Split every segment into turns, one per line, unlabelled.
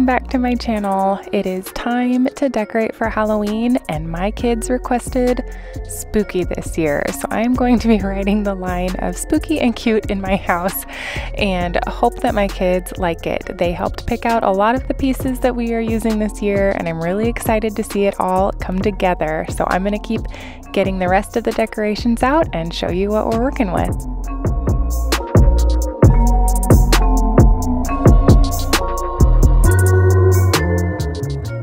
back to my channel. It is time to decorate for Halloween, and my kids requested spooky this year. So I am going to be writing the line of spooky and cute in my house and hope that my kids like it. They helped pick out a lot of the pieces that we are using this year, and I'm really excited to see it all come together. So I'm going to keep getting the rest of the decorations out and show you what we're working with.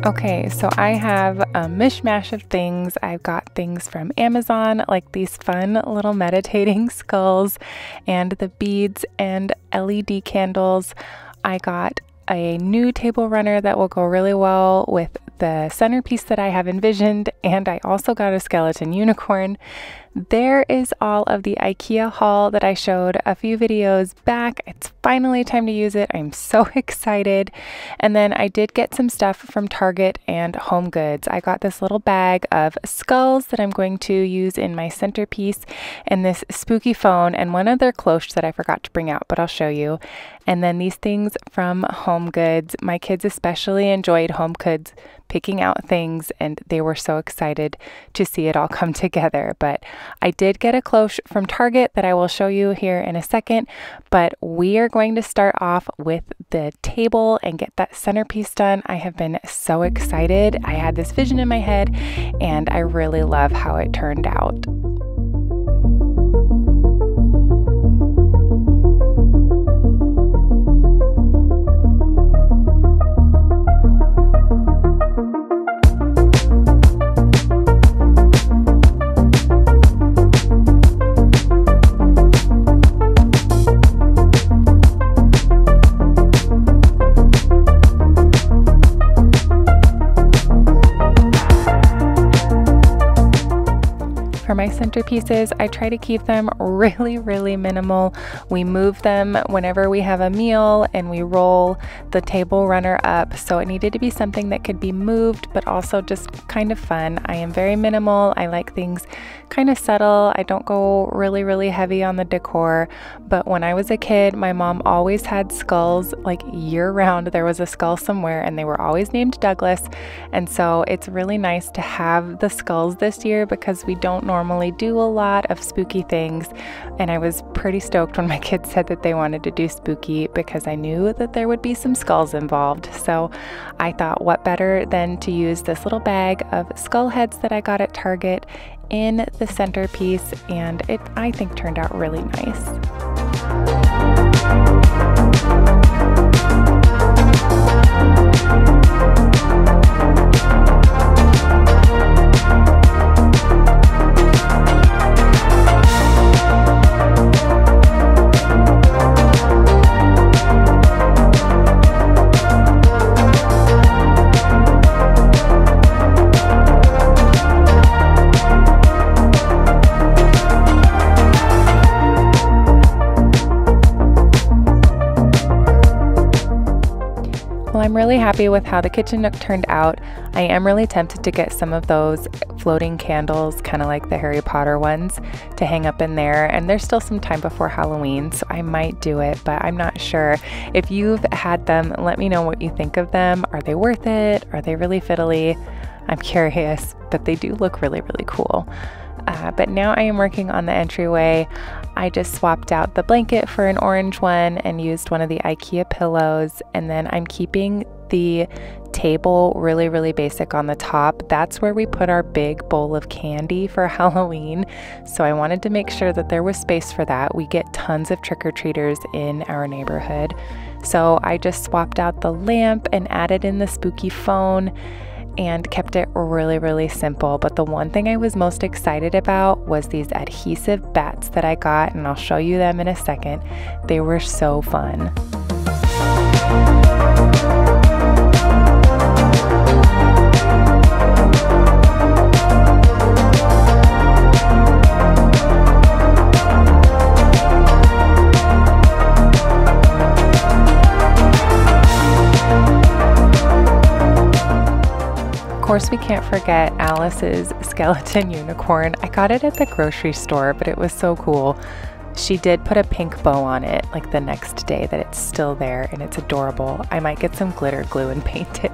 Okay, so I have a mishmash of things. I've got things from Amazon, like these fun little meditating skulls and the beads and LED candles. I got a new table runner that will go really well with the centerpiece that I have envisioned, and I also got a skeleton unicorn. There is all of the IKEA haul that I showed a few videos back. It's finally time to use it. I'm so excited. And then I did get some stuff from Target and Home Goods. I got this little bag of skulls that I'm going to use in my centerpiece, and this spooky phone, and one other cloche that I forgot to bring out, but I'll show you. And then these things from Home Goods. My kids especially enjoyed Home Goods picking out things, and they were so excited to see it all come together. But I did get a cloche from Target that I will show you here in a second, but we are going to start off with the table and get that centerpiece done. I have been so excited. I had this vision in my head, and I really love how it turned out. For my centerpieces, I try to keep them really minimal. We move them whenever we have a meal, and we roll the table runner up. So it needed to be something that could be moved, but also just kind of fun. I am very minimal. I like things kind of subtle. I don't go really heavy on the decor. But when I was a kid, my mom always had skulls, like year round. There was a skull somewhere, and they were always named Douglas. And so it's really nice to have the skulls this year, because we don't normally do a lot of spooky things, and I was pretty stoked when my kids said that they wanted to do spooky, because I knew that there would be some skulls involved. So I thought, what better than to use this little bag of skull heads that I got at Target in the centerpiece, and it, I think, turned out really nice. Well, I'm really happy with how the kitchen nook turned out. I am really tempted to get some of those floating candles, kind of like the Harry Potter ones, to hang up in there. And there's still some time before Halloween, so I might do it, but I'm not sure. If you've had them, let me know what you think of them. Are they worth it? Are they really fiddly? I'm curious, but they do look really cool. But now I am working on the entryway. I just swapped out the blanket for an orange one and used one of the IKEA pillows, and then I'm keeping the table really basic on the top. That's where we put our big bowl of candy for Halloween, so I wanted to make sure that there was space for that. We get tons of trick-or-treaters in our neighborhood, so I just swapped out the lamp and added in the spooky phone and kept it really simple. But the one thing I was most excited about was these adhesive bats that I got, and I'll show you them in a second. They were so fun. Of course, we can't forget Alice's skeleton unicorn. I got it at the grocery store, but it was so cool. She did put a pink bow on it like the next day that it's still there, and it's adorable. I might get some glitter glue and paint it.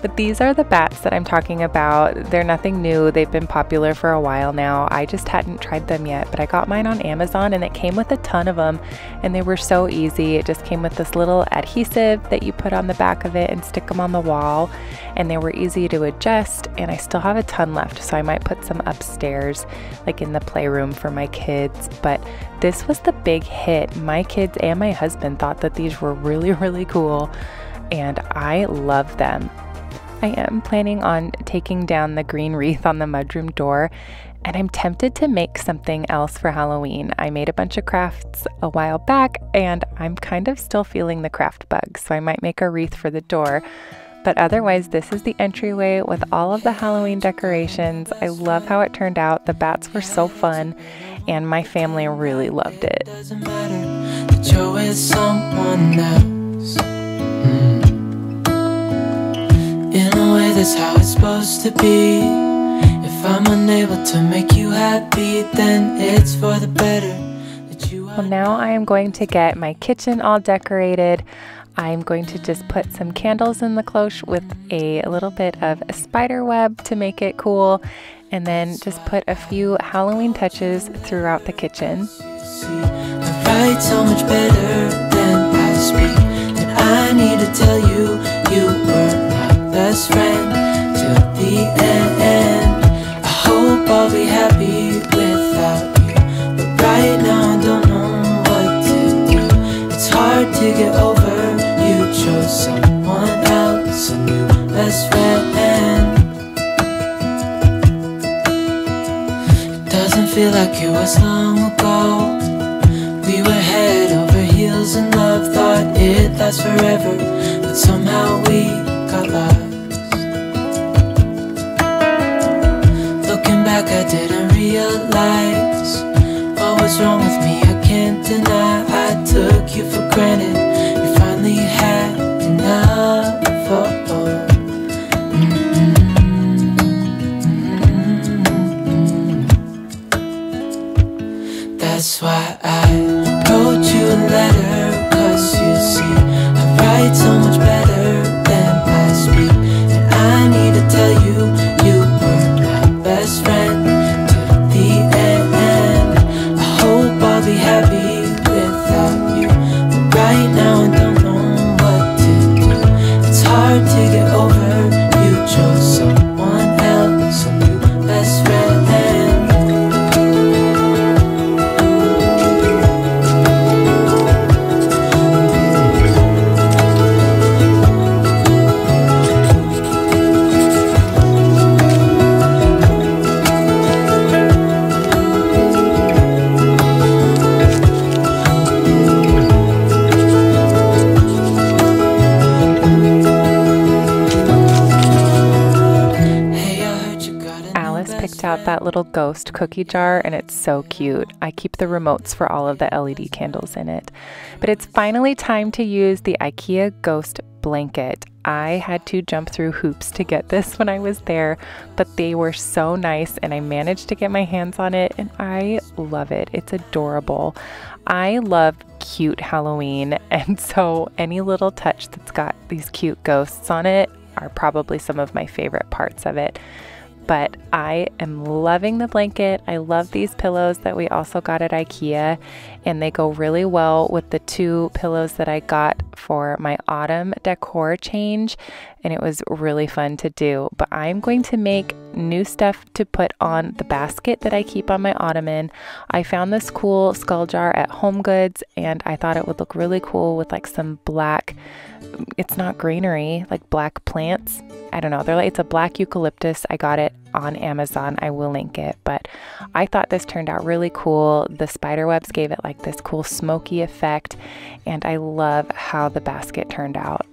But these are the bats that I'm talking about. They're nothing new. They've been popular for a while now. I just hadn't tried them yet, but I got mine on Amazon and it came with a ton of them, and they were so easy. It just came with this little adhesive that you put on the back of it and stick them on the wall, and they were easy to adjust, and I still have a ton left, so I might put some upstairs like in the playroom for my kids. But this was the big hit. My kids and my husband thought that these were really, really cool, and I love them. I am planning on taking down the green wreath on the mudroom door, and I'm tempted to make something else for Halloween. I made a bunch of crafts a while back, and I'm kind of still feeling the craft bug, so I might make a wreath for the door. But otherwise, this is the entryway with all of the Halloween decorations. I love how it turned out. The bats were so fun, and my family really loved it.
It doesn't matter that you're with someone else. In a way, that's how it's supposed to be. If I'm unable to make you happy, then it's for the better that you are.
Well, now I am going to get my kitchen all decorated. I'm going to just put some candles in the cloche with a little bit of a spider web to make it cool, and then just put a few Halloween touches throughout the kitchen.
I write so much better than I speak, and I need to tell you, you were my best friend till the end. I hope I'll be happy without you, but right now I don't know what to do. It's hard to get over. You chose someone else, a new best friend. It doesn't feel like it was long ago. We were head over heels in love, thought it'd last forever, but somehow we got lost. Looking back, I didn't realize what was wrong with me. I can't deny I took you for granted. You finally had enough. That's why I wrote you a letter, 'cause you see, I write so much better than I speak, and I need to tell you, you were my best friend till the end. I hope I'll be happy without you, but right now I don't know what to do. It's hard to get over. You chose someone else, a new best friend.
Out that little ghost cookie jar, and it's so cute. I keep the remotes for all of the LED candles in it. But it's finally time to use the IKEA ghost blanket. I had to jump through hoops to get this when I was there, but they were so nice and I managed to get my hands on it, and I love it. It's adorable. I love cute Halloween, and so any little touch that's got these cute ghosts on it are probably some of my favorite parts of it. But I am loving the blanket. I love these pillows that we also got at IKEA, and they go really well with the two pillows that I got for my autumn decor change, and it was really fun to do. But I'm going to make new stuff to put on the basket that I keep on my ottoman. I found this cool skull jar at Home Goods, and I thought it would look really cool with like some black, it's not greenery, like black plants. I don't know, they're like, it's a black eucalyptus. I got it on Amazon. I will link it, but I thought this turned out really cool. The spider webs gave it like this cool smoky effect, and I love how the basket turned out.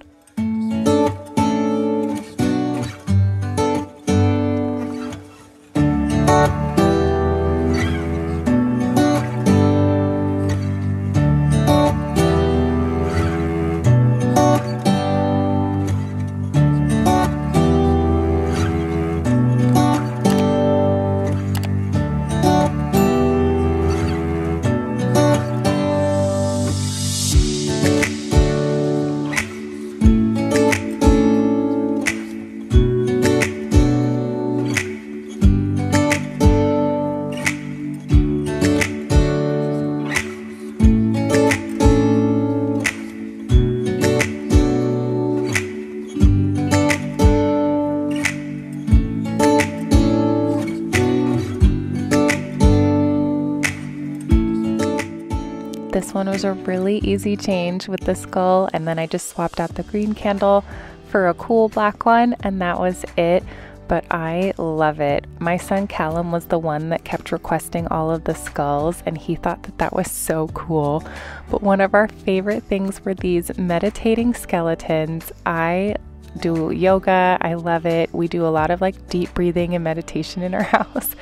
This one was a really easy change with the skull, and then I just swapped out the green candle for a cool black one, and that was it. But I love it. My son Callum was the one that kept requesting all of the skulls, and he thought that that was so cool. But one of our favorite things were these meditating skeletons. I do yoga, I love it. We do a lot of like deep breathing and meditation in our house.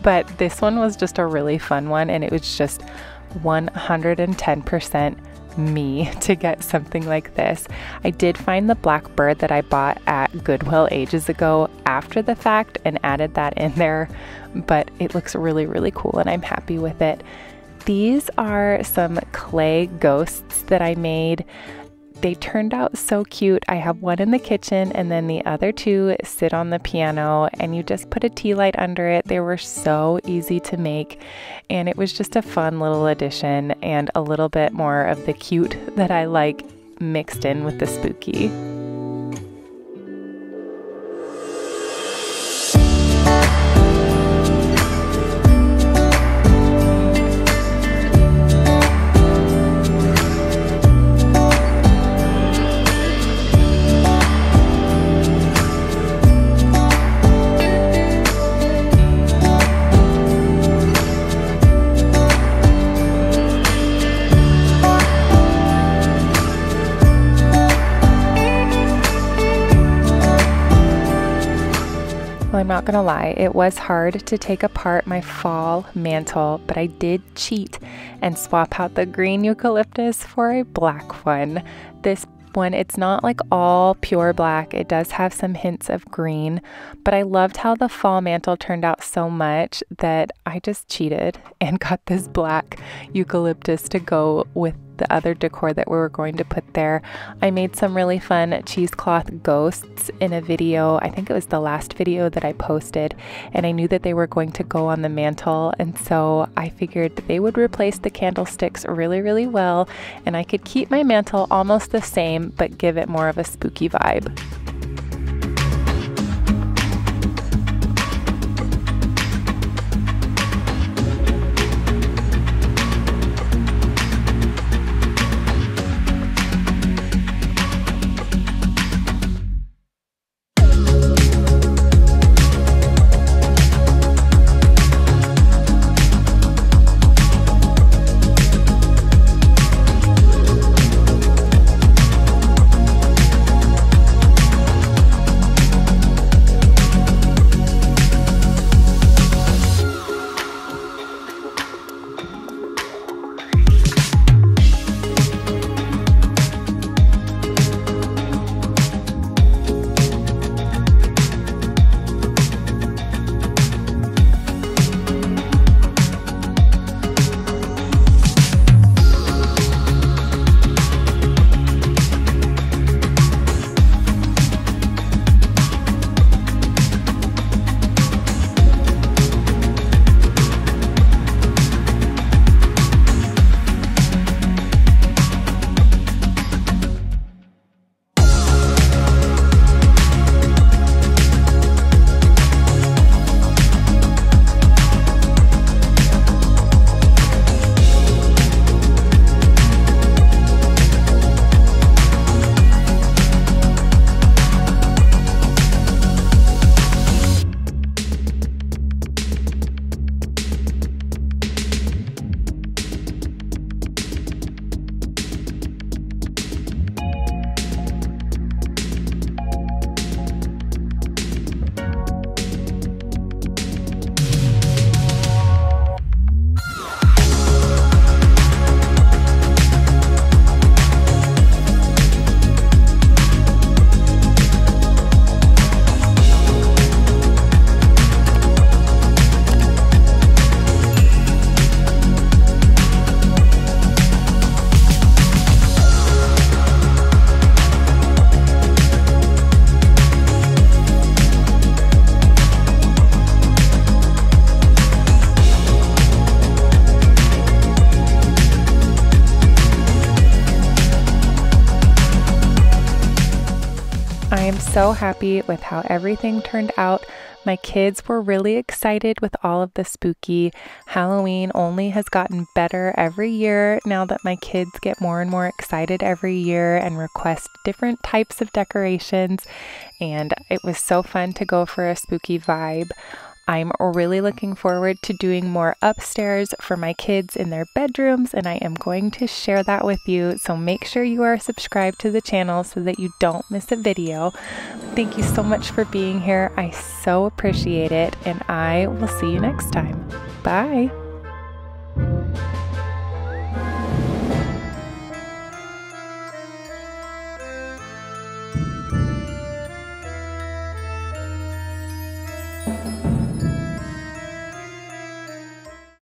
But this one was just a really fun one, and it was just 110% me to get something like this. I did find the black bird that I bought at Goodwill ages ago after the fact and added that in there, but it looks really, really cool and I'm happy with it. These are some clay ghosts that I made. They turned out so cute. I have one in the kitchen and then the other two sit on the piano, and you just put a tea light under it. They were so easy to make, and it was just a fun little addition and a little bit more of the cute that I like mixed in with the spooky. I'm not gonna lie, it was hard to take apart my fall mantle, but I did cheat and swap out the green eucalyptus for a black one. This one, it's not like all pure black. It does have some hints of green, but I loved how the fall mantle turned out so much that I just cheated and got this black eucalyptus to go with the other decor that we were going to put there. I made some really fun cheesecloth ghosts in a video. I think it was the last video that I posted, and I knew that they were going to go on the mantle, and so I figured that they would replace the candlesticks really, really well, and I could keep my mantle almost the same but give it more of a spooky vibe. am so happy with how everything turned out. My kids were really excited with all of the spooky. Halloween only has gotten better every year now that my kids get more and more excited every year and request different types of decorations. And it was so fun to go for a spooky vibe. I'm really looking forward to doing more upstairs for my kids in their bedrooms, and I am going to share that with you. So make sure you are subscribed to the channel so that you don't miss a video. Thank you so much for being here. I so appreciate it, and I will see you next time. Bye.